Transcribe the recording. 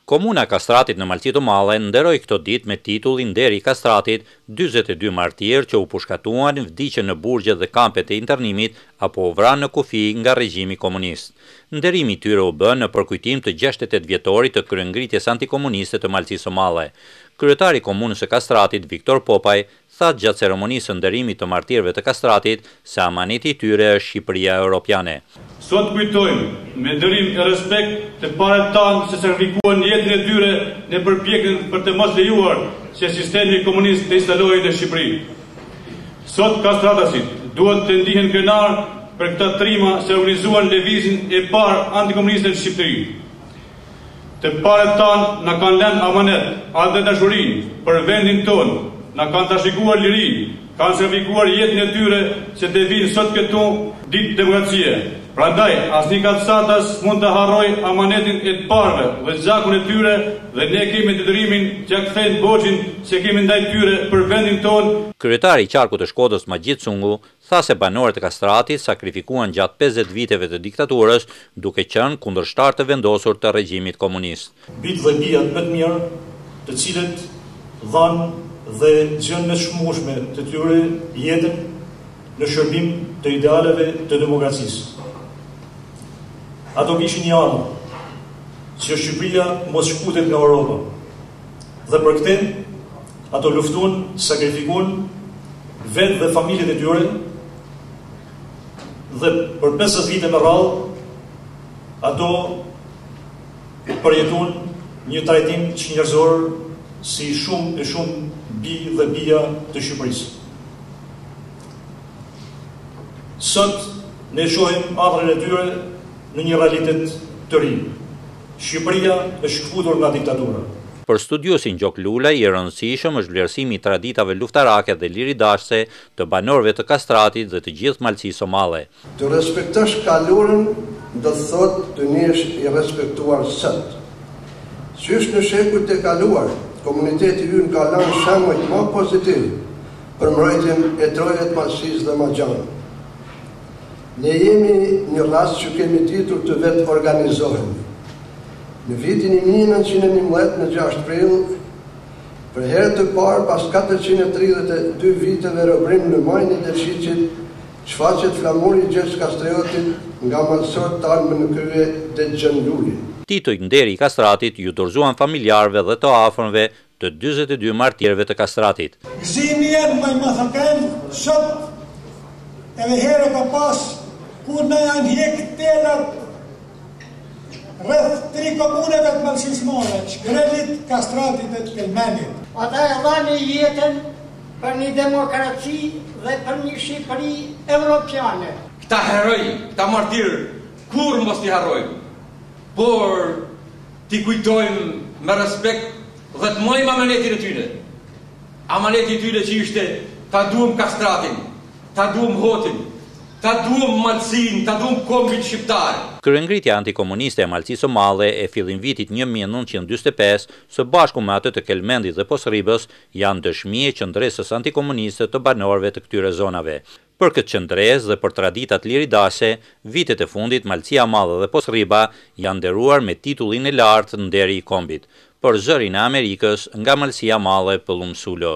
Komuna e Kastratit në Malësi të Madhe nderoi këto ditë me titullin Nderi i Kastratit 42 martirë që u pushkatuan, vdiqën në burgje dhe kampet e internimit apo u vranë në kufi nga regjimi komunist. Nderimi i tyre u bë në përkujtim të 68 vjetorit të kryengritjes antikomuniste të Malësisë së Madhe. Kryetari i Komunës së Kastratit, Viktor Popaj, tha gjatë ceremonisë së nderimit të martirëve të Kastratit se amaneti i tyre është Shqipëria europiane. Sot kujtojmë me nderim e respekt të parët tanë se sakrifikuan jetën e tyre në përpjekjen për të mos lejuar që sistemi komunist të instalohej në Shqipëri. Sot kastratasit duhet të ndihen krenar për këta trima se organizuan lëvizjen e parë antikomuniste në Shqipëri. Të parët tanë na kanë lënë amanet, atë dashurinë për vendin tonë, na kanë trashëguar lirinë, kanë sakrifikuar jetën e tyre se të vinë sot këtu ditë demokracie. Prandaj, asnjë kacsatas mund të harroj amanetin e të parëve dhe gjakun e tyre dhe ne kemi detyrimin që kthejnë borxhin që kemi ndaj tyre për vendin tonë. Kryetari i qarkut të Shkodrës Majid Sungu tha se banorët e Kastratit sakrifikuan gjatë 50 viteve të diktaturës duke qenë kundërshtar të vendosur të regjimit komunist. Bitë dhe bijat më të mirë, të cilët dhanë dhe gjën me shmushme të tyre jetën në shërbim të idealeve të demokracisë. Ato kishin një anë, që Shqipëria mos shkutet nga Europa. Dhe për këtë, ato luftun, sakrifikuan vetë dhe familjet e tyre, dhe për 50 vite me radhë, ato përjetun një trajtim që njerëzor si shumë e shumë bi dhe bija të Shqipërisë. Sot, ne shohim ardhrën e tyre në një realitet të ri. Shqipëria është kthyer nga diktatura. Për studiusin Gjok Lula, i rëndësishëm është vlerësimi i traditave luftarake dhe liridashëse të banorëve të Kastratit dhe të gjithë Malësisë së Madhe. Të respektosh kaluarën do të thotë të jesh i respektuar sot. Qysh në shekujt e kaluar, komuniteti ynë ka lënë shembuj më pozitiv për mbrojtjen e trojet Malësisë dhe Maxhanit. Ne jemi një rast që kemi ditur të vetë organizohemi. Në vitin 1911, në 6 prill, për herë të parë pas 432 viteve robrim në majnë e Shiqit, shfaqet flamuri i Gjergj Kastriotit nga malësor të armë në krye të Gjënluli. Titujt Nderi i Kastratit ju dorëzuan familjarëve dhe të afërmve të 42 martirëve të Kastratit. Gëzimi jenë më i mëthëken, sot edhe herë ka pas kur në janë hjekë telat rrëth 3 komuneve të Malësisë Madhe, Shkrelit, Kastratit e të Kelmenit. Ata e dhani jetën për një demokraci dhe për një Shqipëri evropiane. Këta heroj, këta martirë, kur mos t'i harrojmë, por t'i kujtojmë me respekt dhe të mojmë amanetin e tyre. Amanetin e tyre që ishte ta duhem Kastratin, ta duhem Hotin, ta duhem Malësin, ta duhem kombin shqiptar. Kryengritja antikomuniste e Malësisë së Madhe e fillim vitit 1945 së bashku me atë të Kelmendit dhe Posribës janë dëshmi e qëndresës antikomuniste të banorëve të këtyre zonave. Për këtë qëndresë dhe për traditat liridashëse, vitet e fundit Malësia e Madhe dhe Posriba janë nderuar me titullin e lartë Nderi i kombit. Për Zërin e Amerikës, nga Malësia e Madhe, Pëllumsulo.